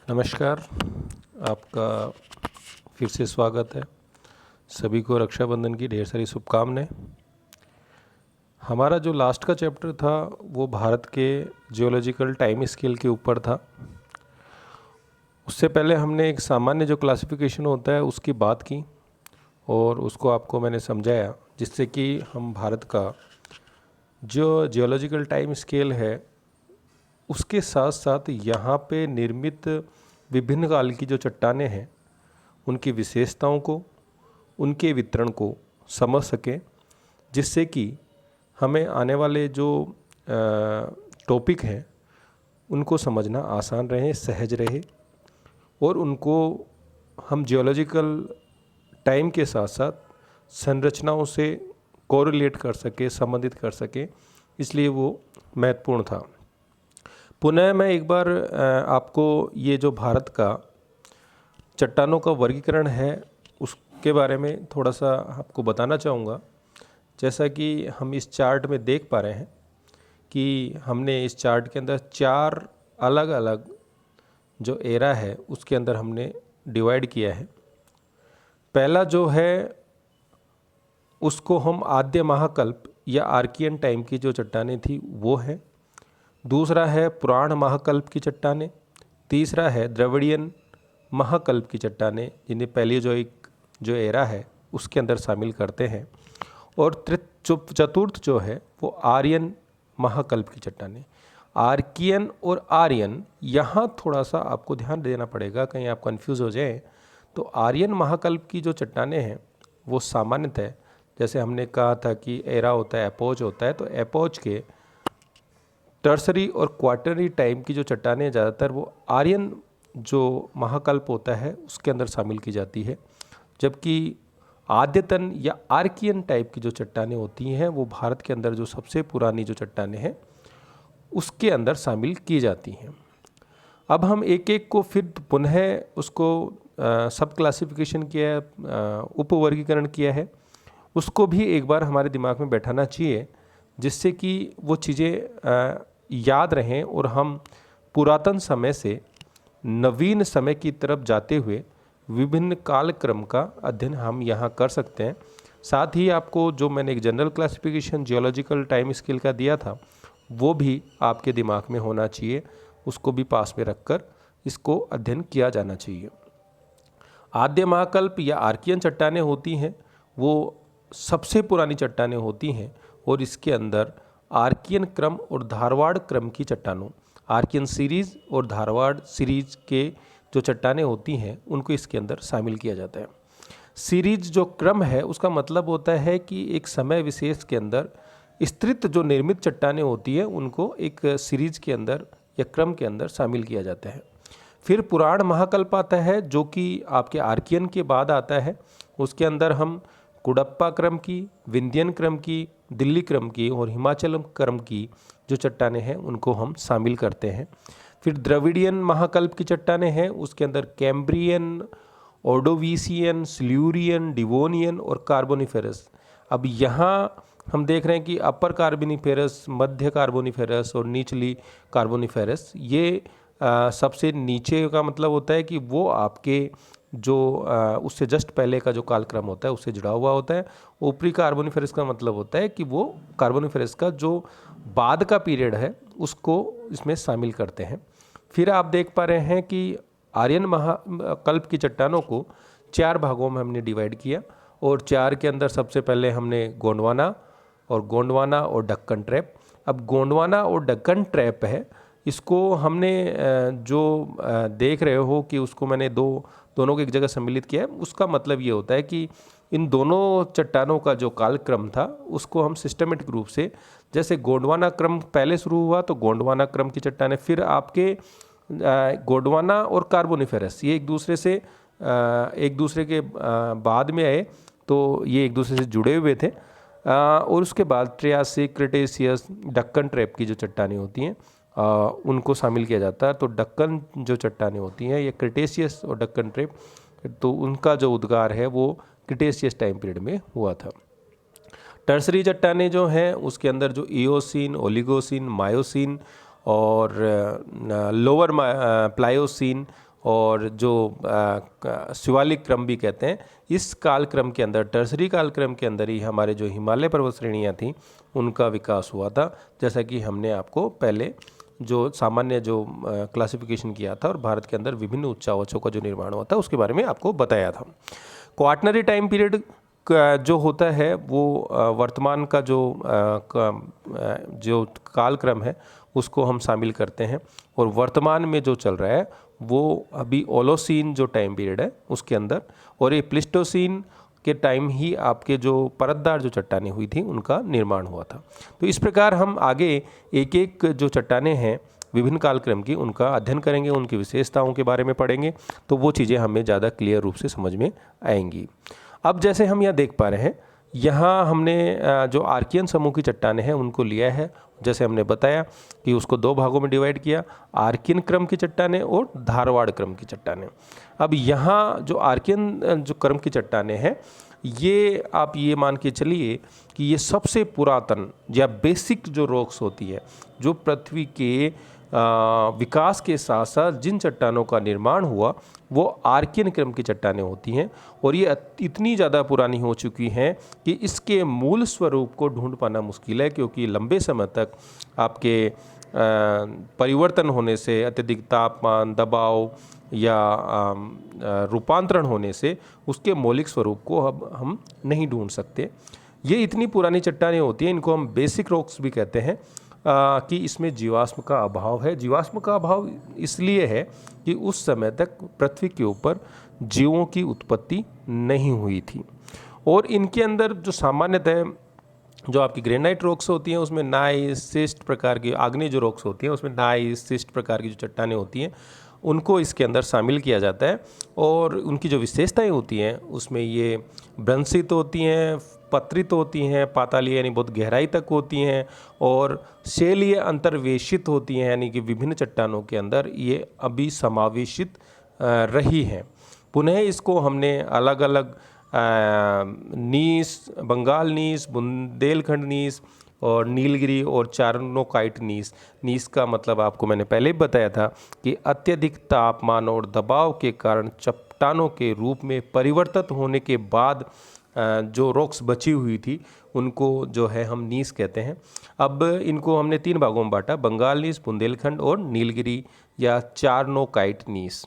नमस्कार। आपका फिर से स्वागत है। सभी को रक्षाबंधन की ढेर सारी शुभकामनाएं। हमारा जो लास्ट का चैप्टर था वो भारत के जियोलॉजिकल टाइम स्केल के ऊपर था। उससे पहले हमने एक सामान्य जो क्लासिफिकेशन होता है उसकी बात की और उसको आपको मैंने समझाया, जिससे कि हम भारत का जो जियोलॉजिकल टाइम स्केल है उसके साथ साथ यहाँ पे निर्मित विभिन्न काल की जो चट्टानें हैं उनकी विशेषताओं को, उनके वितरण को समझ सकें, जिससे कि हमें आने वाले जो टॉपिक हैं उनको समझना आसान रहे, सहज रहे और उनको हम जियोलॉजिकल टाइम के साथ साथ संरचनाओं से कोरिलेट कर सके, संबंधित कर सके, इसलिए वो महत्वपूर्ण था। पुनः मैं एक बार आपको ये जो भारत का चट्टानों का वर्गीकरण है उसके बारे में थोड़ा सा आपको बताना चाहूँगा। जैसा कि हम इस चार्ट में देख पा रहे हैं कि हमने इस चार्ट के अंदर 4 अलग अलग जो एरा है उसके अंदर हमने डिवाइड किया है। पहला जो है उसको हम आद्य महाकल्प या आर्कियन टाइम की जो चट्टानें थी वो है। दूसरा है पुराण महाकल्प की चट्टानें। तीसरा है द्रविडियन महाकल्प की चट्टानें, जिन्हें पैलियोजोइक जो एरा है उसके अंदर शामिल करते हैं। और चतुर्थ जो है वो आर्यन महाकल्प की चट्टानें। आर्कियन और आर्यन यहाँ थोड़ा सा आपको ध्यान देना पड़ेगा, कहीं आप कंफ्यूज हो जाएं। तो आर्यन महाकल्प की जो चट्टानें हैं वो सामान्यतः, जैसे हमने कहा था कि एरा होता है, एपोज होता है, तो एपोज के टर्सरी और क्वार्टरी टाइम की जो चट्टानें ज़्यादातर वो आर्यन जो महाकल्प होता है उसके अंदर शामिल की जाती है, जबकि आद्यतन या आर्कियन टाइप की जो चट्टानें होती हैं वो भारत के अंदर जो सबसे पुरानी जो चट्टानें हैं उसके अंदर शामिल की जाती हैं। अब हम एक एक को फिर पुनः उसको सब क्लासिफिकेशन किया है, उपवर्गीकरण किया है, उसको भी एक बार हमारे दिमाग में बैठाना चाहिए, जिससे कि वो चीज़ें याद रहें और हम पुरातन समय से नवीन समय की तरफ जाते हुए विभिन्न कालक्रम का अध्ययन हम यहाँ कर सकते हैं। साथ ही आपको जो मैंने एक general classification geological time scale का दिया था वो भी आपके दिमाग में होना चाहिए, उसको भी पास में रखकर इसको अध्ययन किया जाना चाहिए। आद्य महाकल्प या आर्कियन चट्टानें होती हैं वो सबसे पुरानी चट्टानें होती हैं और इसके अंदर आर्कियन क्रम और धारवाड़ क्रम की चट्टानों, आर्कियन सीरीज़ और धारवाड़ सीरीज के जो चट्टानें होती हैं उनको इसके अंदर शामिल किया जाता है। सीरीज जो क्रम है उसका मतलब होता है कि एक समय विशेष के अंदर स्थित जो निर्मित चट्टानें होती है उनको एक सीरीज के अंदर या क्रम के अंदर शामिल किया जाता है। फिर पुराण महाकल्प आता है जो कि आपके आर्कियन के बाद आता है। उसके अंदर हम कुडप्पा क्रम की, विंध्यन क्रम की, दिल्ली क्रम की और हिमाचलम क्रम की जो चट्टानें हैं उनको हम शामिल करते हैं। फिर द्रविडियन महाकल्प की चट्टानें हैं, उसके अंदर कैम्ब्रियन, ओर्डोविसियन, सिल्यूरियन, डिवोनियन और कार्बोनिफेरस। अब यहाँ हम देख रहे हैं कि अपर कार्बोनिफेरस, मध्य कार्बोनिफेरस और निचली कार्बोनिफेरस, ये सबसे नीचे का मतलब होता है कि वो आपके जो उससे जस्ट पहले का जो कालक्रम होता है उससे जुड़ा हुआ होता है। ऊपरी कार्बोनिफेरस का मतलब होता है कि वो कार्बोनिफेरस का जो बाद का पीरियड है उसको इसमें शामिल करते हैं। फिर आप देख पा रहे हैं कि आर्यन महाकल्प की चट्टानों को 4 भागों में हमने डिवाइड किया और 4 के अंदर सबसे पहले हमने गोंडवाना और डक्कन ट्रैप। अब गोंडवाना और डक्कन ट्रैप है, इसको हमने जो देख रहे हो कि उसको मैंने दोनों को एक जगह सम्मिलित किया है, उसका मतलब ये होता है कि इन दोनों चट्टानों का जो कालक्रम था उसको हम सिस्टमेटिक रूप से, जैसे गोंडवाना क्रम पहले शुरू हुआ तो गोंडवाना क्रम की चट्टानें, फिर आपके गोंडवाना और कार्बोनिफेरस ये एक दूसरे के बाद में आए, तो ये एक दूसरे से जुड़े हुए थे। और उसके बाद ट्रियासिक, क्रिटेशियस, डक्कन ट्रैप की जो चट्टानें होती हैं उनको शामिल किया जाता है। तो डक्कन जो चट्टानें होती हैं ये क्रिटेशियस और डक्कन ट्रैप, तो उनका जो उद्गार है वो क्रिटेशियस टाइम पीरियड में हुआ था। टर्सरी चट्टानें जो हैं उसके अंदर जो इओसिन, ओलिगोसिन, मायोसिन और लोअर प्लायोसिन और जो शिवालिक क्रम भी कहते हैं, इस कालक्रम के अंदर, टर्सरी कालक्रम के अंदर ही हमारे जो हिमालय पर्वत श्रेणियाँ थीं उनका विकास हुआ था, जैसा कि हमने आपको पहले जो सामान्य जो क्लासिफिकेशन किया था और भारत के अंदर विभिन्न उच्चावचों का जो निर्माण हुआ था उसके बारे में आपको बताया था। क्वाटरनरी टाइम पीरियड जो होता है वो वर्तमान का जो कालक्रम है उसको हम शामिल करते हैं, और वर्तमान में जो चल रहा है वो अभी ओलोसीन जो टाइम पीरियड है उसके अंदर, और ये प्लिस्टोसीन के टाइम ही आपके जो परतदार जो चट्टानें हुई थी उनका निर्माण हुआ था। तो इस प्रकार हम आगे एक एक जो चट्टानें हैं विभिन्न कालक्रम की उनका अध्ययन करेंगे, उनकी विशेषताओं के बारे में पढ़ेंगे, तो वो चीज़ें हमें ज़्यादा क्लियर रूप से समझ में आएंगी। अब जैसे हम यहाँ देख पा रहे हैं, यहाँ हमने जो आर्कियन समूह की चट्टानें हैं उनको लिया है, जैसे हमने बताया कि उसको दो भागों में डिवाइड किया, आर्कियन क्रम की चट्टानें और धारवाड़ क्रम की चट्टानें। अब यहाँ जो आर्कियन जो क्रम की चट्टानें हैं, ये आप ये मान के चलिए कि ये सबसे पुरातन या बेसिक जो रॉक्स होती है, जो पृथ्वी के विकास के साथ साथ जिन चट्टानों का निर्माण हुआ वो आर्कियन क्रम की चट्टानें होती हैं, और ये इतनी ज़्यादा पुरानी हो चुकी हैं कि इसके मूल स्वरूप को ढूंढ पाना मुश्किल है, क्योंकि लंबे समय तक आपके परिवर्तन होने से, अत्यधिक तापमान, दबाव या रूपांतरण होने से उसके मौलिक स्वरूप को अब हम नहीं ढूंढ सकते। ये इतनी पुरानी चट्टानें होती हैं, इनको हम बेसिक रॉक्स भी कहते हैं, कि इसमें जीवाश्म का अभाव है। जीवाश्म का अभाव इसलिए है कि उस समय तक पृथ्वी के ऊपर जीवों की उत्पत्ति नहीं हुई थी, और इनके अंदर जो सामान्यतः जो आपकी ग्रेनाइट रॉक्स होती हैं उसमें नाइस सिस्ट प्रकार की, आग्नेय जो रॉक्स होती हैं उसमें नाइस सिस्ट प्रकार की जो चट्टानें होती हैं उनको इसके अंदर शामिल किया जाता है, और उनकी जो विशेषताएं होती हैं उसमें ये भ्रंशित होती हैं, पत्रित होती हैं, पातालीय यानी बहुत गहराई तक होती हैं, और शैलीय अंतर्वेशित होती हैं, यानी कि विभिन्न चट्टानों के अंदर ये अभी समावेशित रही हैं। पुनः इसको हमने अलग अलग नीस, बंगाल नीस, बुंदेलखंड नीस और नीलगिरी और चारनोकाइट नीस। नीस का मतलब आपको मैंने पहले ही बताया था कि अत्यधिक तापमान और दबाव के कारण चट्टानों के रूप में परिवर्तित होने के बाद जो रॉक्स बची हुई थी उनको जो है हम नीस कहते हैं। अब इनको हमने तीन भागों में बांटा, बंगाल नीस, बुंदेलखंड और नीलगिरी या चारनोकाइट नीस।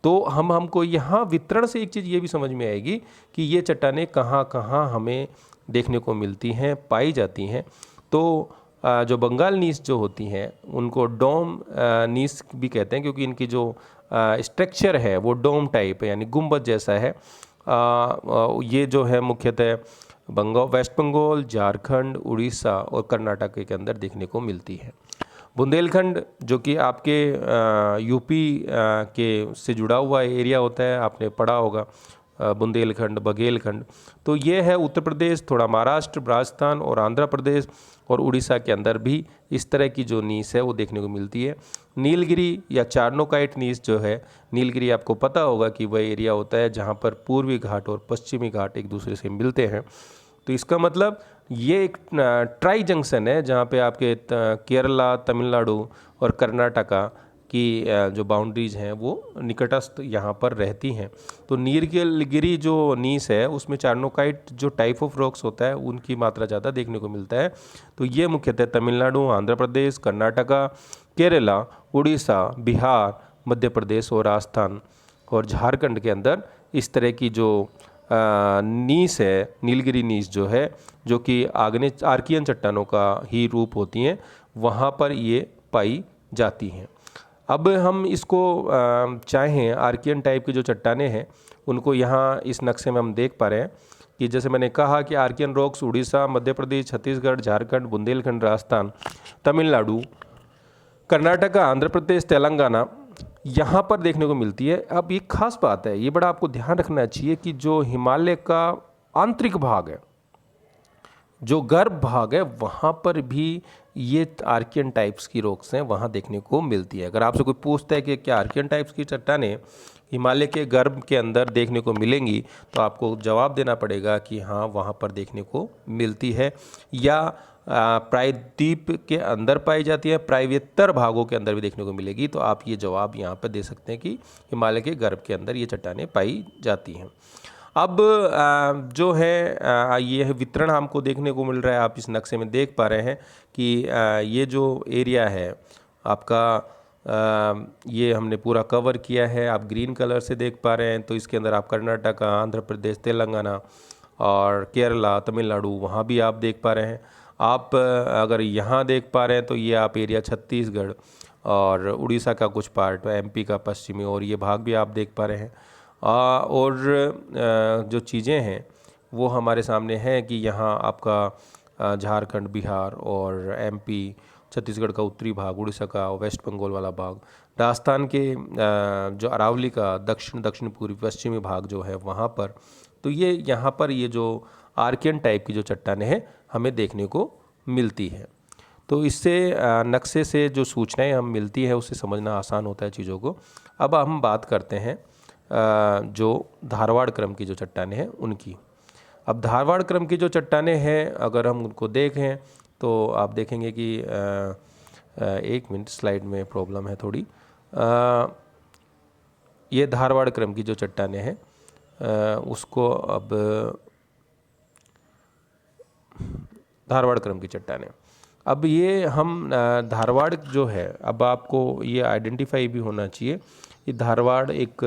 तो हमको यहाँ वितरण से एक चीज़ ये भी समझ में आएगी कि ये चट्टानें कहाँ कहाँ हमें देखने को मिलती हैं, पाई जाती हैं। तो जो बंगाल नीस जो होती हैं उनको डोम नीस भी कहते हैं, क्योंकि इनकी जो स्ट्रक्चर है वो डोम टाइप है, यानी गुंबद जैसा है। ये जो है मुख्यतः वेस्ट बंगाल, झारखंड, उड़ीसा और कर्नाटक के अंदर देखने को मिलती है। बुंदेलखंड जो कि आपके यूपी के से जुड़ा हुआ एरिया होता है, आपने पढ़ा होगा बुंदेलखंड, बघेलखंड, तो ये है उत्तर प्रदेश, थोड़ा महाराष्ट्र, राजस्थान और आंध्र प्रदेश और उड़ीसा के अंदर भी इस तरह की जो नीस है वो देखने को मिलती है। नीलगिरी या चारनोकाइट नीस जो है, नीलगिरी आपको पता होगा कि वह एरिया होता है जहाँ पर पूर्वी घाट और पश्चिमी घाट एक दूसरे से मिलते हैं। तो इसका मतलब ये एक ट्राई जंक्शन है जहाँ पे आपके केरला, तमिलनाडु और कर्नाटका की जो बाउंड्रीज़ हैं वो निकटस्थ यहाँ पर रहती हैं। तो नीलगिरी जो नीस है उसमें चारनोकाइट जो टाइप ऑफ रॉक्स होता है उनकी मात्रा ज़्यादा देखने को मिलता है। तो ये मुख्यतः तमिलनाडु, आंध्र प्रदेश, कर्नाटका, केरला, उड़ीसा, बिहार, मध्य प्रदेश और राजस्थान और झारखंड के अंदर इस तरह की जो नीस है, नीलगिरी नीस जो है, जो कि आग्नेय आर्कियन चट्टानों का ही रूप होती हैं, वहाँ पर ये पाई जाती हैं। अब हम इसको चाहें आर्कियन टाइप की जो चट्टानें हैं उनको यहाँ इस नक्शे में हम देख पा रहे हैं कि जैसे मैंने कहा कि आर्कियन रॉक्स उड़ीसा, मध्य प्रदेश, छत्तीसगढ़, झारखंड, बुंदेलखंड, राजस्थान, तमिलनाडु, कर्नाटका, आंध्र प्रदेश, तेलंगाना यहाँ पर देखने को मिलती है। अब ये खास बात है, ये बड़ा आपको ध्यान रखना चाहिए कि जो हिमालय का आंतरिक भाग है, जो गर्भ भाग है, वहाँ पर भी ये आर्कियन टाइप्स की रॉक्स हैं वहाँ देखने को मिलती है। अगर आपसे कोई पूछता है कि क्या आर्कियन टाइप्स की चट्टानें हिमालय के गर्भ के अंदर देखने को मिलेंगी, तो आपको जवाब देना पड़ेगा कि हाँ, वहाँ पर देखने को मिलती है। या प्रायद्वीप के अंदर पाई जाती है, प्रायव्यत्तर भागों के अंदर भी देखने को मिलेगी। तो आप ये जवाब यहाँ पर दे सकते हैं कि हिमालय के गर्भ के अंदर ये चट्टानें पाई जाती हैं। अब जो है ये वितरण हमको देखने को मिल रहा है, आप इस नक्शे में देख पा रहे हैं कि ये जो एरिया है आपका, ये हमने पूरा कवर किया है, आप ग्रीन कलर से देख पा रहे हैं। तो इसके अंदर आप कर्नाटका, आंध्र प्रदेश, तेलंगाना और केरला, तमिलनाडु वहाँ भी आप देख पा रहे हैं। आप अगर यहाँ देख पा रहे हैं तो ये आप एरिया छत्तीसगढ़ और उड़ीसा का कुछ पार्ट, एमपी का पश्चिमी और ये भाग भी आप देख पा रहे हैं। और जो चीज़ें हैं वो हमारे सामने हैं कि यहाँ आपका झारखंड, बिहार और एमपी, छत्तीसगढ़ का उत्तरी भाग, उड़ीसा का वेस्ट बंगाल वाला भाग, राजस्थान के जो अरावली का दक्षिण पूर्वी पश्चिमी भाग जो है वहाँ पर। तो ये यहाँ पर ये जो आर्कियन टाइप की जो चट्टानें हैं हमें देखने को मिलती है। तो इससे नक्शे से जो सूचनाएं हम मिलती है उससे समझना आसान होता है चीज़ों को। अब हम बात करते हैं जो धारवाड़ क्रम की जो चट्टानें हैं उनकी। अब धारवाड़ क्रम की जो चट्टानें हैं अगर हम उनको देखें तो आप देखेंगे कि एक मिनट, स्लाइड में प्रॉब्लम है थोड़ी। ये धारवाड़ क्रम की जो चट्टानें हैं उसको अब धारवाड़ क्रम की चट्टानें, अब ये हम धारवाड़ जो है, अब आपको ये आइडेंटिफाई भी होना चाहिए। ये धारवाड़ एक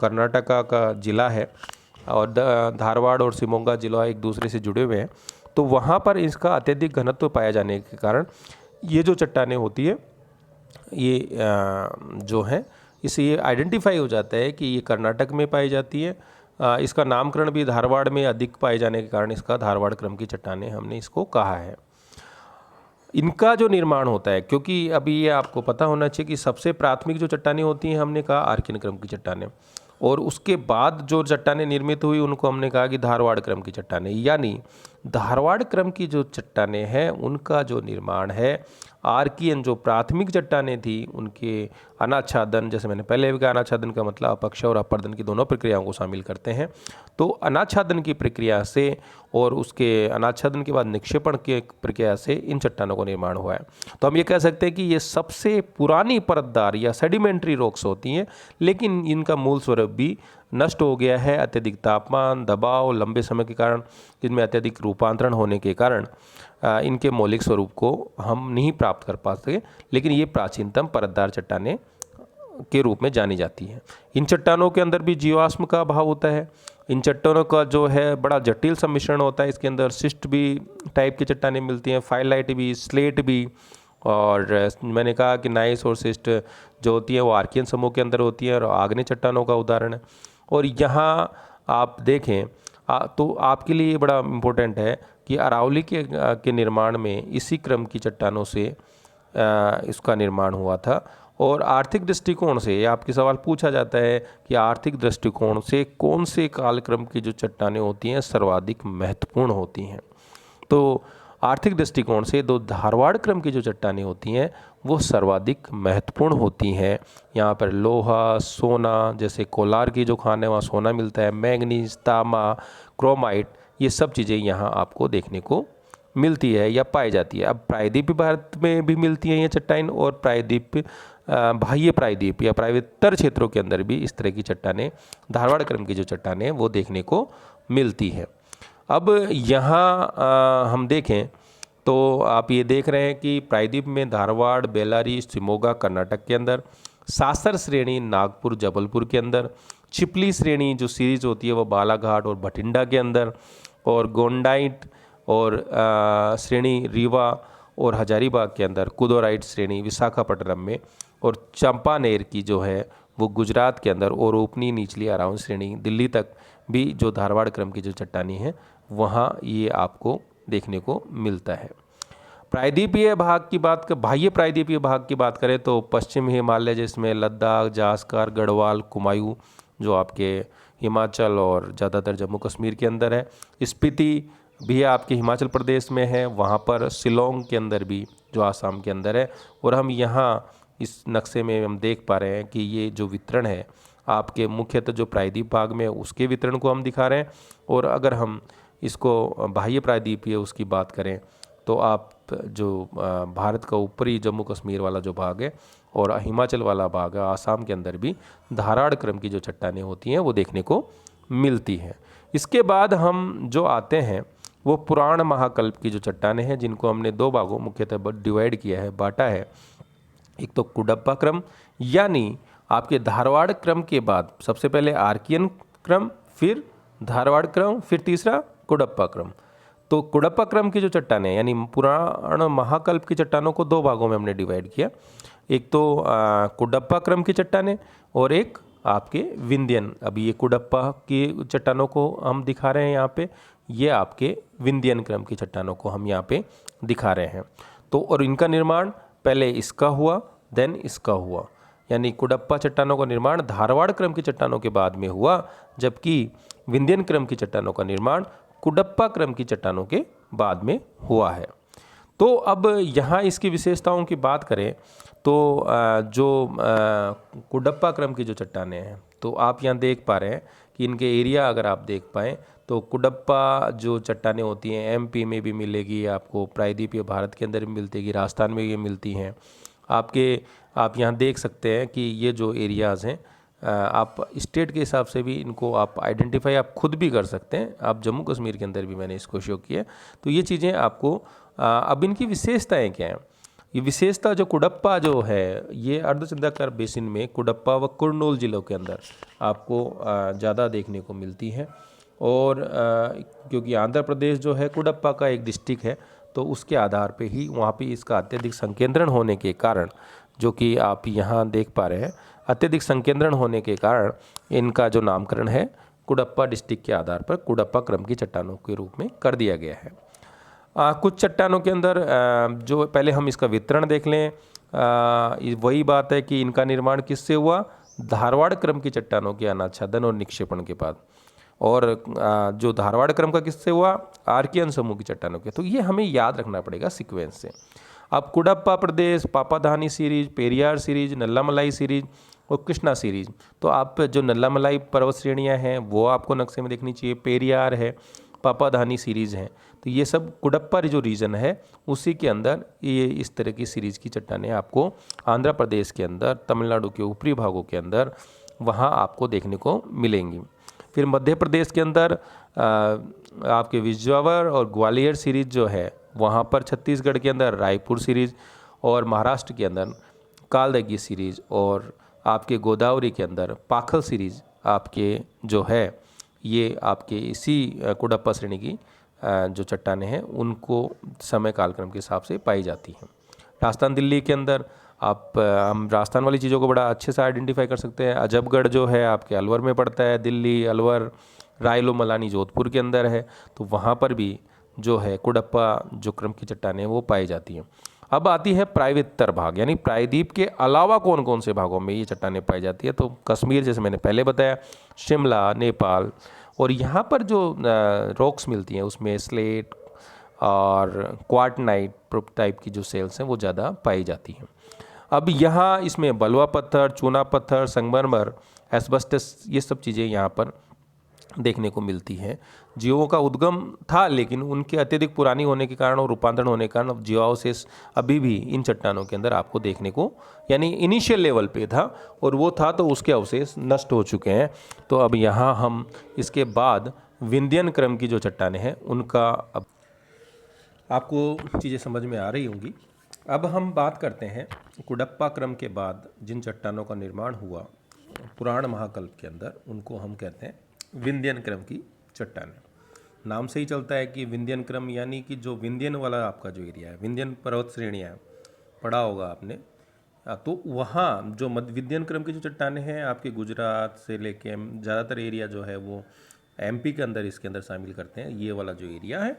कर्नाटका का ज़िला है और धारवाड़ और शिमोगा ज़िला एक दूसरे से जुड़े हुए हैं। तो वहाँ पर इसका अत्यधिक घनत्व पाया जाने के कारण ये जो चट्टानें होती है ये जो है इससे ये आइडेंटिफाई हो जाता है कि ये कर्नाटक में पाई जाती है। इसका नामकरण भी धारवाड़ में अधिक पाए जाने के कारण इसका धारवाड़ क्रम की चट्टानें हमने इसको कहा है। इनका जो निर्माण होता है, क्योंकि अभी ये आपको पता होना चाहिए कि सबसे प्राथमिक जो चट्टानें होती हैं हमने कहा आर्कियन क्रम की चट्टानें, और उसके बाद जो चट्टानें निर्मित हुई उनको हमने कहा कि धारवाड़ क्रम की चट्टानें। यानी धारवाड़ क्रम की जो चट्टानें हैं उनका जो निर्माण है, आर्कियन जो प्राथमिक चट्टानें थी उनके अनाच्छादन, जैसे मैंने पहले भी कहा अनाच्छादन का मतलब अपक्षय और अपर्दन की दोनों प्रक्रियाओं को शामिल करते हैं। तो अनाच्छादन की प्रक्रिया से और उसके अनाच्छादन के बाद निक्षेपण की प्रक्रिया से इन चट्टानों का निर्माण हुआ है। तो हम ये कह सकते हैं कि ये सबसे पुरानी परतदार या सेडिमेंट्री रॉक्स होती हैं, लेकिन इनका मूल स्वरूप भी नष्ट हो गया है अत्यधिक तापमान, दबाव, लंबे समय के कारण, जिनमें अत्यधिक रूपांतरण होने के कारण इनके मौलिक स्वरूप को हम नहीं प्राप्त कर पाते। लेकिन ये प्राचीनतम परतदार चट्टानें के रूप में जानी जाती हैं। इन चट्टानों के अंदर भी जीवाश्म का अभाव होता है। इन चट्टानों का जो है बड़ा जटिल सम्मिश्रण होता है। इसके अंदर सिस्ट भी टाइप की चट्टानें मिलती हैं, फाइलाइट भी, स्लेट भी, और मैंने कहा कि नाइस और सिस्ट जो होती है वो आर्कियन समूह के अंदर होती है और आग्नेय चट्टानों का उदाहरण है। और यहाँ आप देखें तो आपके लिए ये बड़ा इम्पोर्टेंट है कि अरावली के निर्माण में इसी क्रम की चट्टानों से इसका निर्माण हुआ था। और आर्थिक दृष्टिकोण से आपके सवाल पूछा जाता है कि आर्थिक दृष्टिकोण से कौन से कालक्रम की जो चट्टानें होती हैं सर्वाधिक महत्वपूर्ण होती हैं। तो आर्थिक दृष्टिकोण से दो धारवाड़ क्रम की जो चट्टानें होती हैं वो सर्वाधिक महत्वपूर्ण होती हैं। यहाँ पर लोहा, सोना, जैसे कोलार की जो खान है वहाँ सोना मिलता है, मैंगनीज, तांबा, क्रोमाइट, ये सब चीज़ें यहाँ आपको देखने को मिलती है या पाई जाती है। अब प्रायद्वीप भारत में भी मिलती हैं ये चट्टानें, और प्रायद्वीप बाह्य प्रायद्वीप या प्रायव्यत्तर क्षेत्रों के अंदर भी इस तरह की चट्टानें, धारवाड़ क्रम की जो चट्टानें वो देखने को मिलती है। अब यहाँ हम देखें तो आप ये देख रहे हैं कि प्रायद्वीप में धारवाड़, बेल्लारी, शिमोगा कर्नाटक के अंदर, सासर श्रेणी नागपुर, जबलपुर के अंदर, चिपली श्रेणी जो सीरीज होती है वो बालाघाट और भटिंडा के अंदर, और गोंडाइट और श्रेणी रीवा और हजारीबाग के अंदर, कुदोराइट श्रेणी विशाखापट्टनम में, और चंपानेर की जो है वो गुजरात के अंदर, और ओपनी निचली अराउंड श्रेणी दिल्ली तक भी जो धारवाड़ क्रम की जो चट्टानी है वहाँ ये आपको देखने को मिलता है। प्रायद्वीपीय भाग की बात कर बाह्य प्रायद्वीपीय भाग की बात करें तो पश्चिम हिमालय जिसमें लद्दाख, जास्कर, गढ़वाल, कुमायूं जो आपके हिमाचल और ज़्यादातर जम्मू कश्मीर के अंदर है, स्पीति भी आपके हिमाचल प्रदेश में है, वहाँ पर शिलोंग के अंदर भी जो आसाम के अंदर है। और हम यहाँ इस नक्शे में हम देख पा रहे हैं कि ये जो वितरण है आपके मुख्यतः जो प्रायद्वीप भाग में उसके वितरण को हम दिखा रहे हैं। और अगर हम इसको बाह्य प्रायद्वीपीय उसकी बात करें तो आप जो भारत का ऊपरी जम्मू कश्मीर वाला जो भाग है और हिमाचल वाला भाग है, आसाम के अंदर भी धाराड़ क्रम की जो चट्टानें होती हैं वो देखने को मिलती हैं। इसके बाद हम जो आते हैं वो पुराण महाकल्प की जो चट्टानें हैं, जिनको हमने दो भागों मुख्यतः डिवाइड किया है, बांटा है। एक तो कुडप्पा क्रम, यानी आपके धारवाड़ क्रम के बाद सबसे पहले आर्कियन क्रम, फिर धारवाड़ क्रम, फिर तीसरा कुडप्पा क्रम। तो कुडप्पा क्रम की जो चट्टानें यानी पुराण महाकल्प की चट्टानों को दो भागों में हमने डिवाइड किया। एक तो कुडप्पा क्रम की चट्टानें और एक आपके विंध्यन। अभी ये कुडप्पा की चट्टानों को हम दिखा रहे हैं यहाँ पे, ये आपके विंध्यन क्रम की चट्टानों को हम यहाँ पे दिखा रहे हैं। तो और इनका निर्माण पहले इसका हुआ देन इसका हुआ, यानी कुडप्पा चट्टानों का निर्माण धारवाड़ क्रम की चट्टानों के बाद में हुआ, जबकि विंध्यन क्रम की चट्टानों का निर्माण कुडप्पा क्रम की चट्टानों के बाद में हुआ है। तो अब यहाँ इसकी विशेषताओं की बात करें तो जो कुडप्पा क्रम की जो चट्टानें हैं, तो आप यहाँ देख पा रहे हैं कि इनके एरिया अगर आप देख पाएँ तो कुडप्पा जो चट्टानें होती हैं एमपी में भी मिलेगी आपको, प्रायद्वीपीय भारत के अंदर भी मिलती है, राजस्थान में ये मिलती हैं आप यहाँ देख सकते हैं कि ये जो एरियाज़ हैं आप स्टेट के हिसाब से भी इनको आप आइडेंटिफाई आप खुद भी कर सकते हैं। आप जम्मू कश्मीर के अंदर भी मैंने इसको शो किया। तो ये चीज़ें आपको अब इनकी विशेषताएं क्या हैं। ये विशेषता जो कुडप्पा जो है ये अर्धचंद्राकार बेसिन में कुडप्पा व कुर्नूल जिलों के अंदर आपको ज़्यादा देखने को मिलती है। और क्योंकि आंध्र प्रदेश जो है कुडप्पा का एक डिस्ट्रिक्ट है, तो उसके आधार पे ही वहाँ पे इसका अत्यधिक संकेंद्रण होने के कारण, जो कि आप यहाँ देख पा रहे हैं, अत्यधिक संकेंद्रण होने के कारण इनका जो नामकरण है कुडप्पा डिस्ट्रिक्ट के आधार पर कुडप्पा क्रम की चट्टानों के रूप में कर दिया गया है। कुछ चट्टानों के अंदर जो पहले हम इसका वितरण देख लें, वही बात है कि इनका निर्माण किससे हुआ, धारवाड़ क्रम की चट्टानों के अनाच्छादन और निक्षेपण के बाद। और जो धारवाड़ क्रम का किससे हुआ, आर्कियन समूह की चट्टानों के। तो ये हमें याद रखना पड़ेगा सीक्वेंस से। अब कुडप्पा प्रदेश, Papaghni series, Periyar series, Nallamalai series और कृष्णा सीरीज। तो आप जो नल्लामलाई पर्वत श्रेणियाँ हैं वो आपको नक्शे में देखनी चाहिए, पेरियार है, पापाधानी सीरीज हैं। तो ये सब कुडप्पा जो रीजन है उसी के अंदर ये इस तरह की सीरीज की चट्टानें आपको आंध्र प्रदेश के अंदर, तमिलनाडु के ऊपरी भागों के अंदर वहाँ आपको देखने को मिलेंगी। फिर मध्य प्रदेश के अंदर आपके विजयवाड़ा और ग्वालियर सीरीज जो है वहाँ पर, छत्तीसगढ़ के अंदर रायपुर सीरीज, और महाराष्ट्र के अंदर कालदगी सीरीज, और आपके गोदावरी के अंदर पाखल सीरीज आपके जो है ये आपके इसी कुडप्पा श्रेणी की जो चट्टानें हैं उनको समय कालक्रम के हिसाब से पाई जाती हैं। राजस्थान दिल्ली के अंदर आप हम राजस्थान वाली चीज़ों को बड़ा अच्छे से आइडेंटिफाई कर सकते हैं। अजबगढ़ जो है आपके अलवर में पड़ता है, दिल्ली, अलवर, रायलो मलानी जोधपुर के अंदर है, तो वहाँ पर भी जो है कुडप्पा जो क्रम की चट्टानें वो पाई जाती हैं। अब आती है प्रायद्वीपतर भाग, यानी प्रायद्वीप के अलावा कौन कौन से भागों में ये चट्टानें पाई जाती है। तो कश्मीर जैसे मैंने पहले बताया, शिमला, नेपाल, और यहाँ पर जो रॉक्स मिलती हैं उसमें स्लेट और क्वार्टनाइट टाइप की जो सेल्स हैं वो ज़्यादा पाई जाती हैं। अब यहाँ इसमें बलुआ पत्थर, चूना पत्थर, संगमरमर, एस्बेस्टस, ये सब चीज़ें यहाँ पर देखने को मिलती हैं। जीवों का उद्गम था, लेकिन उनके अत्यधिक पुरानी होने के कारण और रूपांतरण होने के कारण जीवावशेष अभी भी इन चट्टानों के अंदर आपको देखने को, यानी इनिशियल लेवल पे था, और वो था तो उसके अवशेष नष्ट हो चुके हैं। तो अब यहाँ हम इसके बाद विंध्यन क्रम की जो चट्टानें हैं उनका, अब आपको चीज़ें समझ में आ रही होंगी। अब हम बात करते हैं कुडप्पा क्रम के बाद जिन चट्टानों का निर्माण हुआ पुराण महाकल्प के अंदर, उनको हम कहते हैं विंध्यन क्रम की चट्टानें। नाम से ही चलता है कि विंध्यन क्रम, यानी कि जो विंध्यन वाला आपका जो एरिया है, विंध्यन पर्वत श्रेणियाँ पढ़ा होगा आपने, तो वहाँ जो विंध्यन क्रम की जो चट्टानें हैं आपके गुजरात से लेके ज़्यादातर एरिया जो है वो एमपी के अंदर इसके अंदर शामिल करते हैं। ये वाला जो एरिया है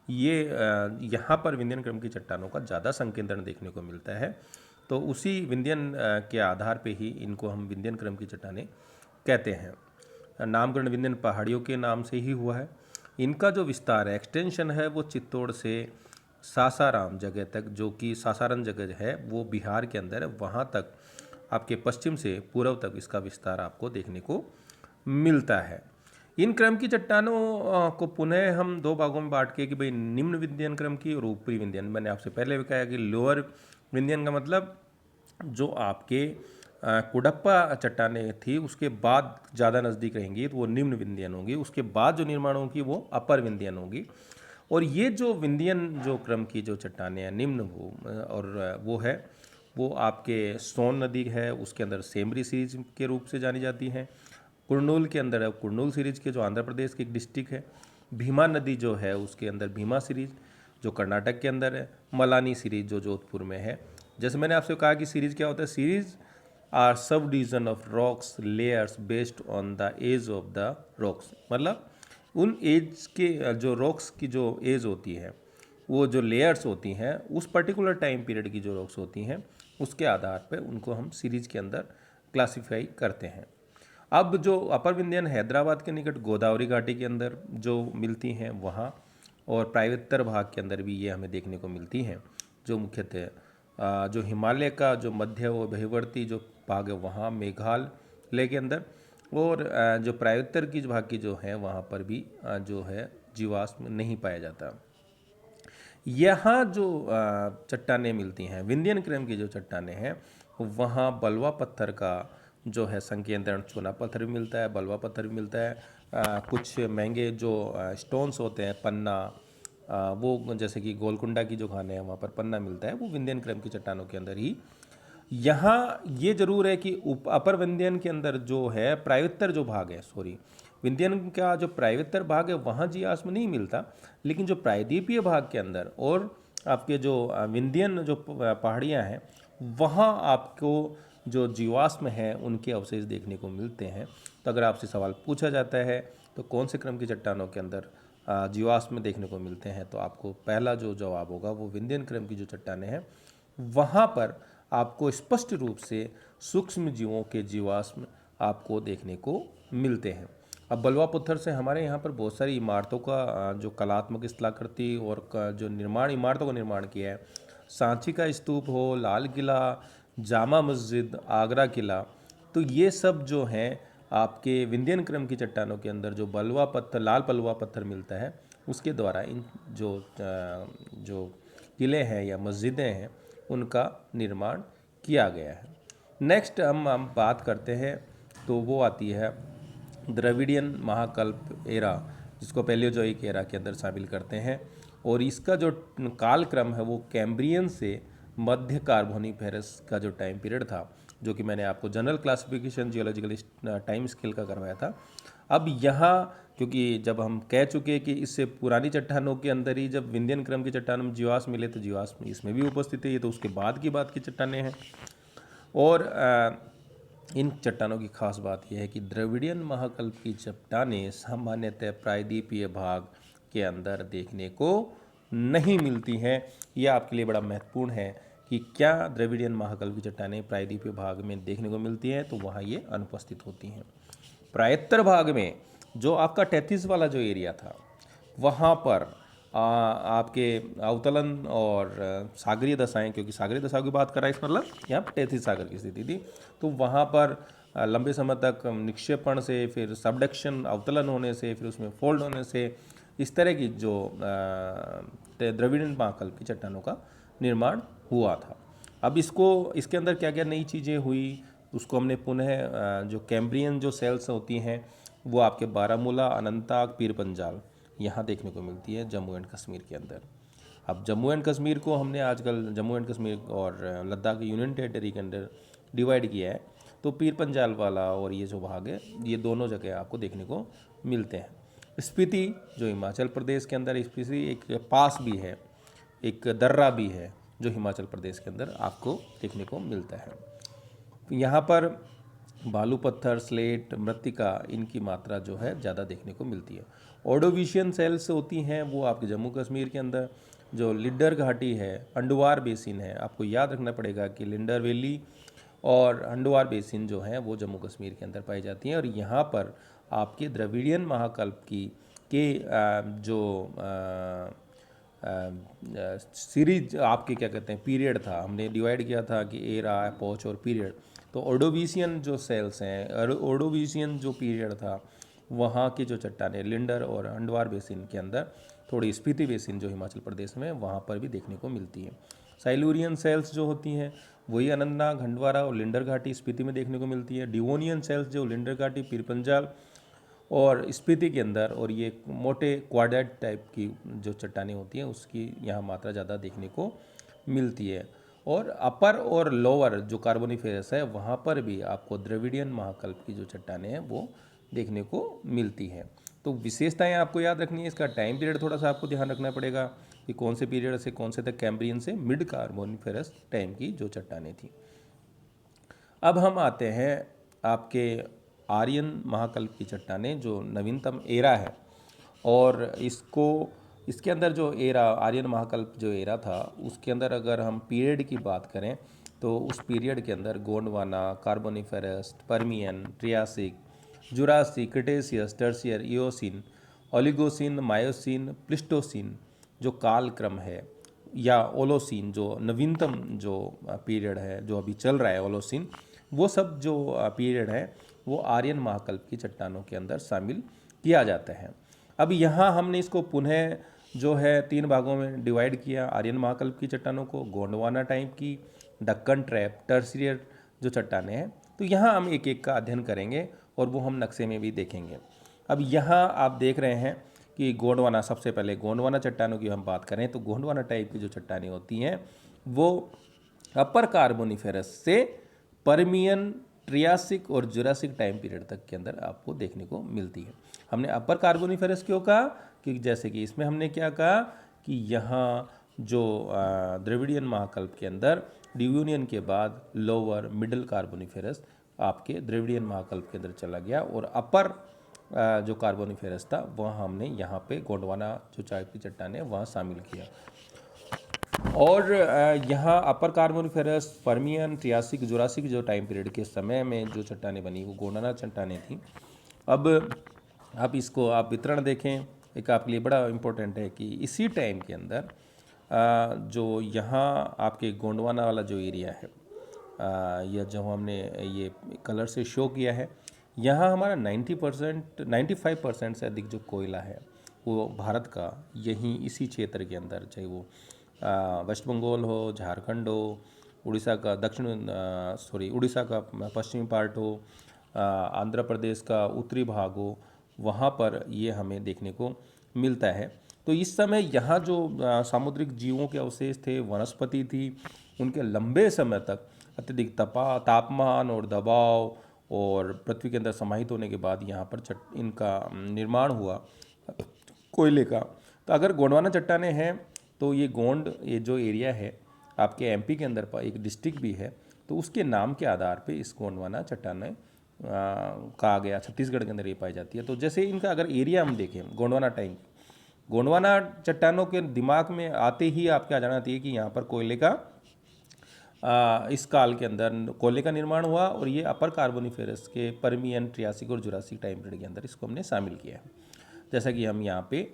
ये यहाँ पर विंध्यन क्रम की चट्टानों का ज़्यादा संकेंद्रण देखने को मिलता है। तो उसी विंध्यन के आधार पे ही इनको हम विंध्यन क्रम की चट्टानें कहते हैं। नामकरण विंध्यन पहाड़ियों के नाम से ही हुआ है। इनका जो विस्तार है, एक्सटेंशन है, वो चित्तौड़ से सासाराम जगह तक, जो कि सासाराम जगह है वो बिहार के अंदर है, वहाँ तक आपके पश्चिम से पूर्व तक इसका विस्तार आपको देखने को मिलता है। इन क्रम की चट्टानों को पुनः हम दो भागों में बांट के कि भाई निम्न विंध्यन क्रम की और ऊपरी विंध्यन। मैंने आपसे पहले भी कहा कि लोअर विंध्यन का मतलब जो आपके कुडप्पा चट्टानें थी उसके बाद ज़्यादा नज़दीक रहेंगी तो वो निम्न विंध्यन होगी, उसके बाद जो निर्माण होगी वो अपर विंध्यन होगी। और ये जो विंध्यन जो क्रम की जो चट्टानें हैं निम्न वो है वो आपके सोन नदी है उसके अंदर सेमरी सीरीज के रूप से जानी जाती हैं। कुरनूल के अंदर है कुरनूल सीरीज के जो आंध्र प्रदेश की एक डिस्ट्रिक्ट है। भीमा नदी जो है उसके अंदर भीमा सीरीज जो कर्नाटक के अंदर है। मलानी सीरीज जो जोधपुर में है। जैसे मैंने आपसे कहा कि सीरीज क्या होता है, series are subdivision of rocks layers based on the age of the rocks, मतलब उन एज के जो रॉक्स की जो एज होती है वो जो लेयर्स होती हैं उस पर्टिकुलर टाइम पीरियड की जो रॉक्स होती हैं उसके आधार पर उनको हम सीरीज के अंदर क्लासीफाई करते हैं। अब जो अपर विंध्यन हैदराबाद के निकट गोदावरी घाटी के अंदर जो मिलती हैं वहाँ, और प्रायोत्तर भाग के अंदर भी ये हमें देखने को मिलती हैं, जो मुख्यतः जो हिमालय का जो मध्य व भयवर्ती जो भाग है वहाँ मेघालय के अंदर, और जो प्रायोत्तर की भाग की जो है वहाँ पर भी जो है जीवाश्म नहीं पाया जाता। यहाँ जो चट्टानें मिलती हैं विंध्यन क्रम की जो चट्टानें हैं वहाँ बलवा पत्थर का जो है संकेंद्रण चूना पत्थर भी मिलता है, बलवा पत्थर भी मिलता है। कुछ महंगे जो स्टोन्स होते हैं पन्ना, वो जैसे कि गोलकुंडा की जो खाने हैं वहाँ पर पन्ना मिलता है, वो विंध्यन क्रम की चट्टानों के अंदर ही। यहाँ ये जरूर है कि अपर विंध्यन के अंदर जो है प्रायोत्तर जो भाग है, विंध्यन का जो प्रायोत्तर भाग है वहाँ जीवाश्म नहीं मिलता, लेकिन जो प्रायद्वीपीय भाग के अंदर और आपके जो विंध्यन जो पहाड़ियाँ हैं वहाँ आपको जो जीवाश्म हैं उनके अवशेष देखने को मिलते हैं। तो अगर आपसे सवाल पूछा जाता है तो कौन से क्रम की चट्टानों के अंदर जीवाश्म देखने को मिलते हैं, तो आपको पहला जो जवाब होगा वो विंध्यन क्रम की जो चट्टानें हैं वहाँ पर आपको स्पष्ट रूप से सूक्ष्म जीवों के जीवाश्म आपको देखने को मिलते हैं। अब बलवा पत्थर से हमारे यहाँ पर बहुत सारी इमारतों का जो कलात्मक स्थलाकृति और जो निर्माण इमारतों का निर्माण किया है, सांची का स्तूप हो, लाल किला, जामा मस्जिद, आगरा किला, तो ये सब जो हैं आपके विंध्यन क्रम की चट्टानों के अंदर जो बलवा पत्थर लाल बलवा पत्थर मिलता है उसके द्वारा इन जो किले हैं या मस्जिदें हैं उनका निर्माण किया गया है। नेक्स्ट हम बात करते हैं तो वो आती है द्रविडियन महाकल्प एरा, जिसको पैलियोजोइक एरा के अंदर शामिल करते हैं, और इसका जो कालक्रम है वो कैम्ब्रियन से मध्य कार्बोनिफेरस का जो टाइम पीरियड था, जो कि मैंने आपको general classification geological time scale का करवाया था। अब यहाँ क्योंकि जब हम कह चुके कि इससे पुरानी चट्टानों के अंदर ही जब विंध्यन क्रम की चट्टानों में जीवाश्म मिले तो जीवाश्म इसमें भी उपस्थित है, ये तो उसके बाद की चट्टानें हैं। और इन चट्टानों की खास बात यह है कि द्रविडियन महाकल्प की चट्टानें सामान्यतः प्रायद्वीपीय भाग के अंदर देखने को नहीं मिलती हैं। यह आपके लिए बड़ा महत्वपूर्ण है कि क्या द्रविडियन महाकल्प की चट्टानें प्रायद्वीपीय भाग में देखने को मिलती हैं, तो वहाँ ये अनुपस्थित होती हैं। प्रायोत्तर भाग में जो आपका 33 वाला जो एरिया था वहाँ पर आपके अवतलन और सागरीय दशाएं, क्योंकि सागरीय दशाओं की बात कर रहा है इस मतलब यहाँ पर 33 सागर की स्थिति थी, तो वहाँ पर लंबे समय तक निक्षेपण से, फिर सबडक्शन अवतलन होने से, फिर उसमें फोल्ड होने से, इस तरह की जो द्रविडियन महाकल्प की चट्टानों का निर्माण हुआ था। अब इसके अंदर क्या क्या नई चीज़ें हुई उसको हमने पुनः जो कैम्ब्रियन जो सेल्स होती हैं वो आपके बारामूला, अनंतनाग, पीर पंजाल यहाँ देखने को मिलती है जम्मू एंड कश्मीर के अंदर। अब जम्मू एंड कश्मीर को हमने आजकल जम्मू एंड कश्मीर और लद्दाख यूनियन टेरिटरी के अंदर डिवाइड किया है, तो पीर पंजाल वाला और ये जो भाग है ये दोनों जगह आपको देखने को मिलते हैं। स्पीति जो हिमाचल प्रदेश के अंदर, स्पीति एक पास भी है, एक दर्रा भी है जो हिमाचल प्रदेश के अंदर आपको देखने को मिलता है। यहाँ पर बालू पत्थर, स्लेट, मृत्तिका, इनकी मात्रा जो है ज़्यादा देखने को मिलती है। ऑर्डोविशियन सेल्स होती हैं वो आपके जम्मू कश्मीर के अंदर, जो लिडर घाटी है, अंडुवार बेसिन है, आपको याद रखना पड़ेगा कि लिंडर वैली और अंडुवार बेसिन जो है वो जम्मू कश्मीर के अंदर पाई जाती हैं। और यहाँ पर आपके द्रविडियन महाकल्प के जो सीरीज आपके क्या कहते हैं पीरियड था, हमने डिवाइड किया था कि एरा, एपोच और पीरियड। तो ऑर्डोविशियन जो सेल्स हैं, ऑर्डोविशियन जो पीरियड था वहाँ की जो चट्टानें लिंडर और हंडवार बेसिन के अंदर, थोड़ी स्पीति बेसिन जो हिमाचल प्रदेश में, वहाँ पर भी देखने को मिलती है। साइलूरियन सेल्स जो होती हैं वही अनंतनाग, हंडवारा और लिंडर घाटी स्पीति में देखने को मिलती है। डिवोनियन सेल्स जो लिंडर घाटी, पीरपंजाल और स्पीति के अंदर, और ये मोटे क्वाड्रेट टाइप की जो चट्टानें होती हैं उसकी यहाँ मात्रा ज़्यादा देखने को मिलती है। और अपर और लोअर जो कार्बोनिफेरस है वहाँ पर भी आपको द्रविडियन महाकल्प की जो चट्टानें हैं वो देखने को मिलती हैं। तो विशेषताएं आपको याद रखनी है। इसका टाइम पीरियड थोड़ा सा आपको ध्यान रखना पड़ेगा कि कौन से पीरियड से कौन से तक कैम्ब्रियन से मिड कार्बोनिफेरस टाइम की जो चट्टानें थी। अब हम आते हैं आपके आर्यन महाकल्प की चट्टानें, जो नवीनतम एरा है। और इसके अंदर जो एरा, आर्यन महाकल्प जो एरा था, उसके अंदर अगर हम पीरियड की बात करें तो उस पीरियड के अंदर Gondwana, Carboniferous, Permian, Triassic, Jurassic, Cretaceous, tertiary, Eocene, Oligocene, myosin, Pleistocene जो कालक्रम है, या ओलोसीन जो नवीनतम जो पीरियड है जो अभी चल रहा है ओलोसीन, वो सब जो पीरियड है वो आर्यन महाकल्प की चट्टानों के अंदर शामिल किया जाता है। अब यहाँ हमने इसको पुनः जो है 3 भागों में डिवाइड किया आर्यन महाकल्प की चट्टानों को, गोंडवाना टाइप की, डक्कन ट्रैप, टर्शियर जो चट्टानें हैं। तो यहाँ हम एक एक का अध्ययन करेंगे और वो हम नक्शे में भी देखेंगे। अब यहाँ आप देख रहे हैं कि गोंडवाना, सबसे पहले गोंडवाना चट्टानों की हम बात करें तो गोंडवाना टाइप की जो चट्टानें होती हैं वो अपर कार्बोनिफेरस से पर्मियन, ट्रियासिक और जुरासिक टाइम पीरियड तक के अंदर आपको देखने को मिलती है। हमने अपर कार्बोनिफेरस क्यों कहा कि जैसे कि इसमें हमने क्या कहा कि यहाँ जो द्रविडियन महाकल्प के अंदर डिवोनियन के बाद लोअर मिडिल कार्बोनिफेरस आपके द्रविडियन महाकल्प के अंदर चला गया, और अपर जो कार्बोनिफेरस था वह हमने यहाँ पे गोंडवाना जो चाय की चट्टान है वहाँ शामिल किया। और यहाँ अपर कार्बोनिफेरस, पर्मियन, ट्रियासिक, जुरासिक जो टाइम पीरियड के समय में जो चट्टानें बनी वो गोंडवाना चट्टानें थी। अब आप इसको आप वितरण देखें, एक आपके लिए बड़ा इम्पोर्टेंट है कि इसी टाइम के अंदर जो यहाँ आपके गोंडवाना वाला जो एरिया है, या जो हमने ये कलर से शो किया है, यहाँ हमारा 90% 95% से अधिक जो कोयला है वो भारत का यहीं इसी क्षेत्र के अंदर, चाहे वो वेस्ट बंगाल हो, झारखंड हो, उड़ीसा का उड़ीसा का पश्चिमी पार्ट हो, आंध्र प्रदेश का उत्तरी भाग हो, वहाँ पर ये हमें देखने को मिलता है। तो इस समय यहाँ जो सामुद्रिक जीवों के अवशेष थे, वनस्पति थी, उनके लंबे समय तक अत्यधिक तापमान और दबाव और पृथ्वी के अंदर समाहित होने के बाद यहाँ पर इनका निर्माण हुआ कोयले का। तो अगर गोंडवाना चट्टानें हैं तो ये जो एरिया है आपके एमपी के अंदर एक डिस्ट्रिक्ट भी है, तो उसके नाम के आधार पे इस गोंडवाना चट्टानें कहा गया। छत्तीसगढ़ के अंदर ये पाई जाती है। तो जैसे इनका अगर एरिया हम देखें, गोंडवाना चट्टानों के दिमाग में आते ही आप क्या जानना चाहिए कि यहाँ पर कोयले का इस काल के अंदर कोयले का निर्माण हुआ, और ये अपर कार्बोनिफेरस के पर्मियन, ट्रियासिक और जुरासिक टाइम पीरियड के अंदर इसको हमने शामिल किया है। जैसा कि हम यहाँ पे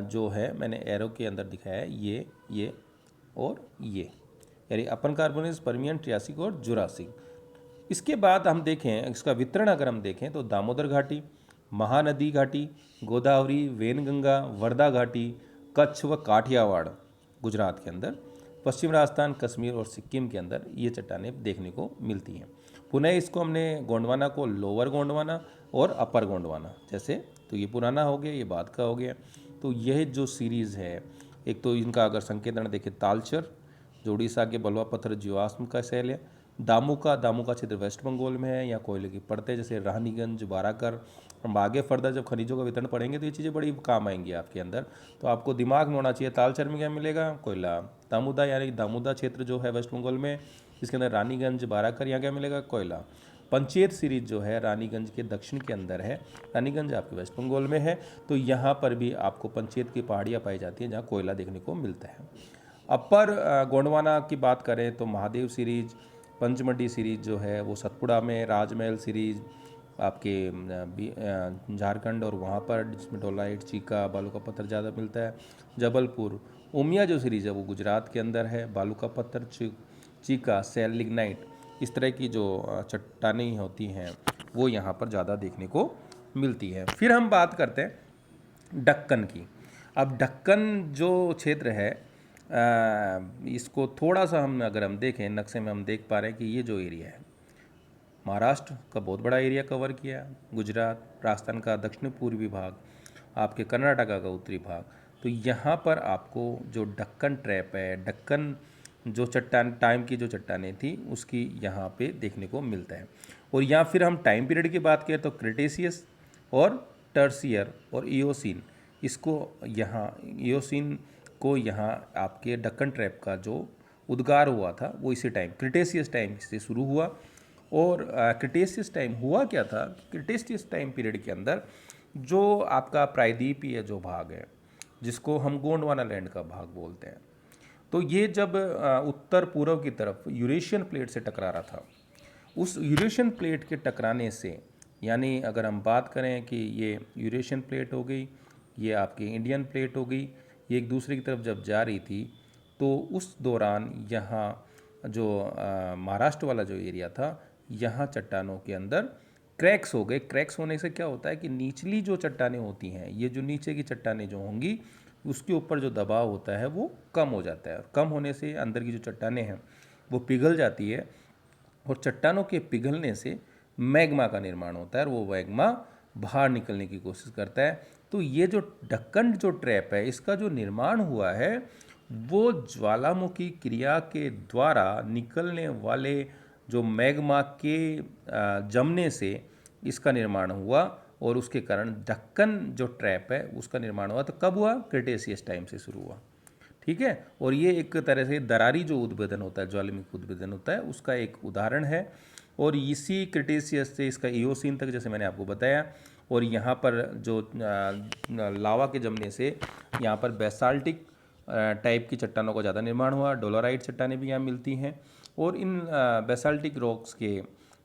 जो है मैंने एरो के अंदर दिखाया है, ये और ये, यानी अपर कार्बोनिफेरस, पर्मियन, ट्रियासिक और जुरासिक। इसके बाद हम देखें इसका वितरण, अगर हम देखें तो दामोदर घाटी, महानदी घाटी, गोदावरी, वेनगंगा, वर्धा घाटी, कच्छ व काठियावाड़ गुजरात के अंदर, पश्चिम राजस्थान, कश्मीर और सिक्किम के अंदर ये चट्टानें देखने को मिलती हैं। पुनः इसको हमने गोंडवाना को लोअर गोंडवाना और अपर गोंडवाना, जैसे तो ये पुराना हो गया, ये बाद का हो गया। तो यह जो सीरीज़ है, एक तो इनका अगर संकेतन देखें, तालचर जो उड़ीसा के बलुआ पत्थर जीवाश्म का शैल है, दामुका क्षेत्र वेस्ट बंगाल में है, या कोयले की परतें जैसे रानीगंज, बाराकर। हम आगे फर्दर जब खनिजों का वितरण पढ़ेंगे तो ये चीज़ें बड़ी काम आएंगी आपके अंदर। तो आपको दिमाग में होना चाहिए तालचर में क्या मिलेगा, कोयला। दामुदा यानी दामुदा क्षेत्र जो है वेस्ट बंगाल में, इसके अंदर रानीगंज, बाराकर, यहाँ क्या मिलेगा, कोयला। पंचेत सीरीज जो है रानीगंज के दक्षिण के अंदर है, रानीगंज आपके वेस्ट बंगाल में है, तो यहाँ पर भी आपको पंचेत की पहाड़ियाँ पाई जाती हैं जहाँ कोयला देखने को मिलता है। अपर गोंडवाना की बात करें तो महादेव सीरीज, पंचमढ़ी सीरीज जो है वो सतपुड़ा में, राजमहल सीरीज आपके झारखंड और वहाँ पर जिसमें डोलाइट, चीका, बालू का पत्थर ज़्यादा मिलता है। जबलपुर उमिया जो सीरीज़ है वो गुजरात के अंदर है, बालू का पत्थर, चीका, सेल, लिग्नाइट, इस तरह की जो चट्टानें होती हैं वो यहाँ पर ज़्यादा देखने को मिलती है। फिर हम बात करते हैं दक्कन की। अब दक्कन जो क्षेत्र है इसको थोड़ा सा हम अगर हम देखें नक्शे में, हम देख पा रहे हैं कि ये जो एरिया है महाराष्ट्र का बहुत बड़ा एरिया कवर किया, गुजरात, राजस्थान का दक्षिण पूर्वी भाग, आपके कर्नाटका का उत्तरी भाग। तो यहाँ पर आपको जो दक्कन ट्रैप है, दक्कन जो चट्टान टाइम की जो चट्टानें थी उसकी यहाँ पे देखने को मिलता है। और यहाँ फिर हम टाइम पीरियड की बात करें तो क्रिटेशियस और टर्सियर और इयोसीन, इसको यहाँ इयोसीन को यहाँ आपके दक्कन ट्रैप का जो उद्गार हुआ था वो इसी टाइम क्रिटेशियस टाइम से शुरू हुआ। और क्रिटेशियस टाइम हुआ क्या था, क्रिटेशियस टाइम पीरियड के अंदर जो आपका प्रायद्वीपीय जो भाग है जिसको हम गोंडवाना लैंड का भाग बोलते हैं, तो ये जब उत्तर पूर्व की तरफ यूरेशियन प्लेट से टकरा रहा था, उस यूरेशियन प्लेट के टकराने से, यानी अगर हम बात करें कि ये यूरेशियन प्लेट हो गई, ये आपकी इंडियन प्लेट हो गई, ये एक दूसरे की तरफ जब जा रही थी तो उस दौरान यहाँ जो महाराष्ट्र वाला जो एरिया था, यहाँ चट्टानों के अंदर क्रैक्स हो गए। क्रैक्स होने से क्या होता है कि निचली जो चट्टानें होती हैं, ये जो नीचे की चट्टानें जो होंगी उसके ऊपर जो दबाव होता है वो कम हो जाता है, और कम होने से अंदर की जो चट्टानें हैं वो पिघल जाती है, और चट्टानों के पिघलने से मैग्मा का निर्माण होता है और वो मैग्मा बाहर निकलने की कोशिश करता है। तो ये जो दक्कन जो ट्रैप है इसका जो निर्माण हुआ है वो ज्वालामुखी क्रिया के द्वारा निकलने वाले जो मैग्मा के जमने से इसका निर्माण हुआ, और उसके कारण दक्कन जो ट्रैप है उसका निर्माण हुआ। तो कब हुआ, क्रिटेशियस टाइम से शुरू हुआ, ठीक है। और ये एक तरह से दरारी जो उद्भेदन होता है, ज्वालामुखी उद्भेदन होता है, उसका एक उदाहरण है। और इसी क्रिटेशियस से इसका इयोसीन तक, जैसे मैंने आपको बताया। और यहाँ पर जो लावा के जमने से यहाँ पर बेसाल्टिक टाइप की चट्टानों का ज़्यादा निर्माण हुआ, डोलोराइट चट्टानें भी यहाँ मिलती हैं। और इन बेसाल्टिक रॉक्स के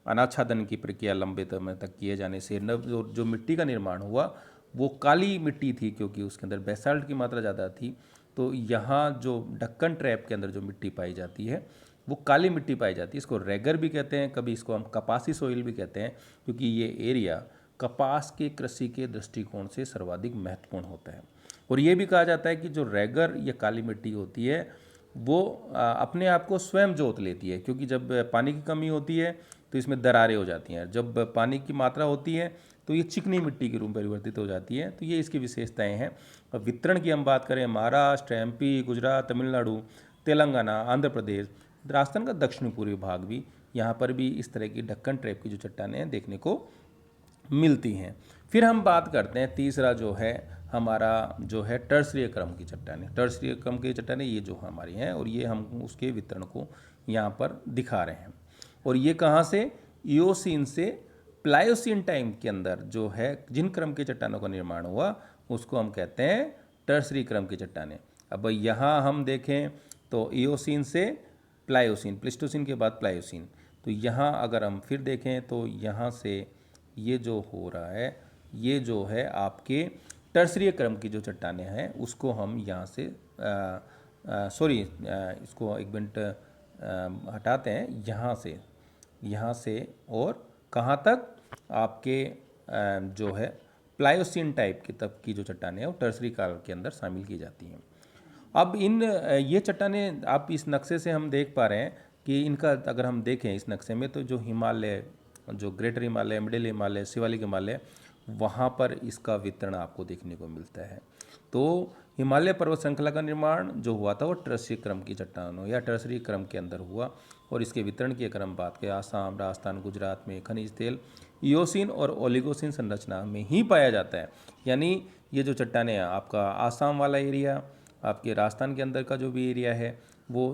अनाच्छादन की प्रक्रिया लंबे समय तक किए जाने से जो मिट्टी का निर्माण हुआ वो काली मिट्टी थी, क्योंकि उसके अंदर बेसाल्ट की मात्रा ज़्यादा थी। तो यहाँ जो दक्कन ट्रैप के अंदर जो मिट्टी पाई जाती है वो काली मिट्टी पाई जाती है। इसको रेगर भी कहते हैं, कभी इसको हम कपासी सोइल भी कहते हैं, क्योंकि ये एरिया कपास के कृषि के दृष्टिकोण से सर्वाधिक महत्वपूर्ण होता है। और ये भी कहा जाता है कि जो रेगर या काली मिट्टी होती है वो अपने आप को स्वयं जोत लेती है, क्योंकि जब पानी की कमी होती है तो इसमें दरारें हो जाती हैं, जब पानी की मात्रा होती है तो ये चिकनी मिट्टी के रूप में परिवर्तित हो जाती है। तो ये इसकी विशेषताएं हैं। और वितरण की हम बात करें, महाराष्ट्र, एमपी, गुजरात, तमिलनाडु, तेलंगाना, आंध्र प्रदेश, राजस्थान का दक्षिण पूर्वी भाग भी, यहाँ पर भी इस तरह की दक्कन ट्रैप की जो चट्टानें देखने को मिलती हैं। फिर हम बात करते हैं तीसरा जो है हमारा जो है टर्सरीय क्रम की चट्टानें। टर्सरीय क्रम की चट्टानें ये जो हमारी हैं, और ये हम उसके वितरण को यहाँ पर दिखा रहे हैं। और ये कहाँ से, इयोसीन से प्लायोसीन टाइम के अंदर जो है जिन क्रम की चट्टानों का निर्माण हुआ उसको हम कहते हैं टर्सरी क्रम की चट्टानें। अब यहाँ हम देखें तो इयोसीन से प्लायोसीन, प्लिस्टोसीन के बाद प्लायोसीन। तो यहाँ अगर हम फिर देखें तो यहाँ से ये जो हो रहा है, ये जो है आपके टर्सरीय क्रम की जो चट्टानें हैं उसको हम यहाँ से इसको एक मिनट हटाते हैं, यहाँ से और कहाँ तक, आपके जो है प्लायोसीन टाइप की तब की जो चट्टानें हैं वो टर्सरी काल के अंदर शामिल की जाती हैं। अब ये चट्टानें आप इस नक्शे से हम देख पा रहे हैं कि इनका अगर हम देखें इस नक्शे में तो जो हिमालय, जो ग्रेटर हिमालय, मिडिल हिमालय, शिवालिक हिमालय, वहाँ पर इसका वितरण आपको देखने को मिलता है। तो हिमालय पर्वत श्रृंखला का निर्माण जो हुआ था वो टर्सरी क्रम की चट्टानों या टर्सरी क्रम के अंदर हुआ। और इसके वितरण की अगर हम बात करें, आसाम, राजस्थान, गुजरात में खनिज तेल इयोसीन और ओलिगोसीन संरचना में ही पाया जाता है। यानी ये जो चट्टानें हैं, आपका आसाम वाला एरिया, आपके राजस्थान के अंदर का जो भी एरिया है वो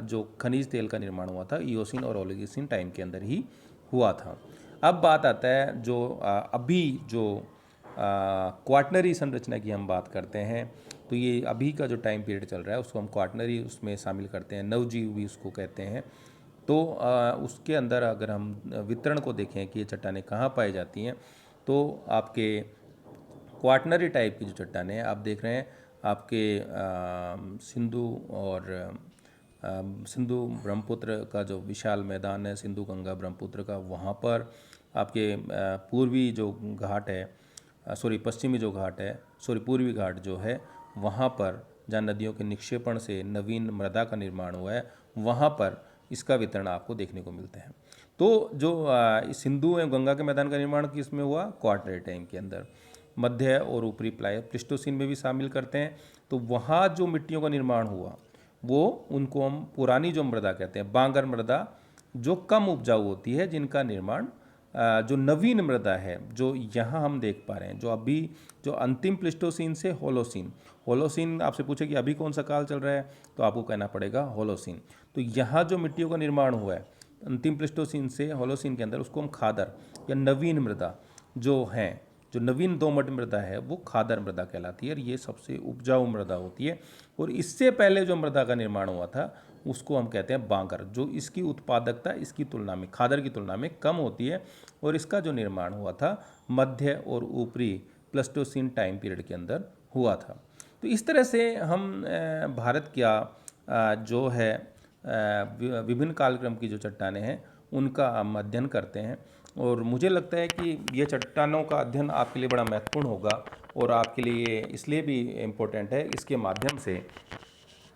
जो खनिज तेल का निर्माण हुआ था इयोसीन और ओलिगोसीन टाइम के अंदर ही हुआ था। अब बात आता है जो अभी जो क्वाटनरी संरचना की हम बात करते हैं, तो ये अभी का जो टाइम पीरियड चल रहा है उसको हम क्वाटनरी उसमें शामिल करते हैं, नवजीव भी उसको कहते हैं। तो उसके अंदर अगर हम वितरण को देखें कि ये चट्टानें कहाँ पाई जाती हैं, तो आपके क्वाटनरी टाइप की जो चट्टानें आप देख रहे हैं, आपके सिंधु और सिंधु ब्रह्मपुत्र का जो विशाल मैदान है, सिंधु गंगा ब्रह्मपुत्र का, वहाँ पर आपके पूर्वी जो घाट है, पश्चिमी जो घाट है, पूर्वी घाट जो है, वहाँ पर जहाँ नदियों के निक्षेपण से नवीन मृदा का निर्माण हुआ है, वहाँ पर इसका वितरण आपको देखने को मिलते हैं। तो जो सिंधु एवं गंगा के मैदान का निर्माण किसमें हुआ? क्वार्टर टाइम के अंदर। मध्य और ऊपरी प्लेइस्टोसीन में भी शामिल करते हैं। तो वहाँ जो मिट्टियों का निर्माण हुआ वो उनको हम पुरानी जो मृदा कहते हैं, बांगर मृदा, जो कम उपजाऊ होती है, जिनका निर्माण जो नवीन मृदा है, जो यहाँ हम देख पा रहे हैं, जो अभी जो अंतिम प्लेइस्टोसीन से होलोसीन आपसे पूछे कि अभी कौन सा काल चल रहा है, तो आपको कहना पड़ेगा होलोसीन। तो यहाँ जो मिट्टियों का निर्माण हुआ है अंतिम प्लेइस्टोसीन से होलोसीन के अंदर, उसको हम खादर या नवीन मृदा जो हैं, जो नवीन दोमट मृदा है, वो खादर मृदा कहलाती है और ये सबसे उपजाऊ मृदा होती है। और इससे पहले जो मृदा का निर्माण हुआ था उसको हम कहते हैं बांगर, जो इसकी उत्पादकता इसकी तुलना में, खादर की तुलना में कम होती है, और इसका जो निर्माण हुआ था मध्य और ऊपरी प्लेइस्टोसीन टाइम पीरियड के अंदर हुआ था। तो इस तरह से हम भारत का जो है विभिन्न कालक्रम की जो चट्टानें हैं उनका हम अध्ययन करते हैं। और मुझे लगता है कि ये चट्टानों का अध्ययन आपके लिए बड़ा महत्वपूर्ण होगा, और आपके लिए इसलिए भी इम्पोर्टेंट है, इसके माध्यम से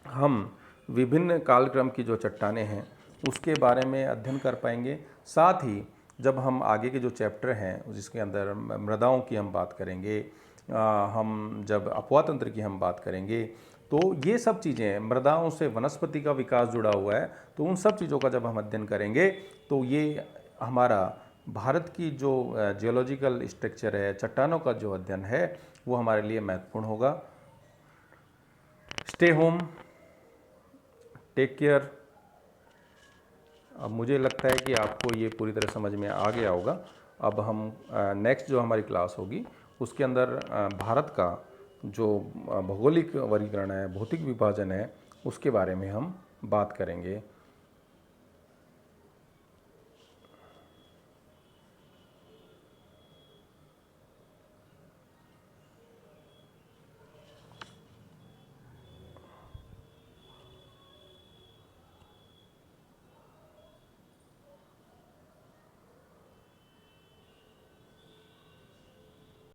हम विभिन्न कालक्रम की जो चट्टानें हैं उसके बारे में अध्ययन कर पाएंगे। साथ ही जब हम आगे के जो चैप्टर हैं जिसके अंदर मृदाओं की हम बात करेंगे, हम जब अपवा तंत्र की हम बात करेंगे, तो ये सब चीज़ें, मृदाओं से वनस्पति का विकास जुड़ा हुआ है, तो उन सब चीज़ों का जब हम अध्ययन करेंगे तो ये हमारा भारत की जो जियोलॉजिकल स्ट्रक्चर है, चट्टानों का जो अध्ययन है, वो हमारे लिए महत्वपूर्ण होगा। Stay home, take care. अब मुझे लगता है कि आपको ये पूरी तरह समझ में आ गया होगा। अब हम नेक्स्ट जो हमारी क्लास होगी उसके अंदर भारत का जो भौगोलिक वर्गीकरण है, भौतिक विभाजन है, उसके बारे में हम बात करेंगे।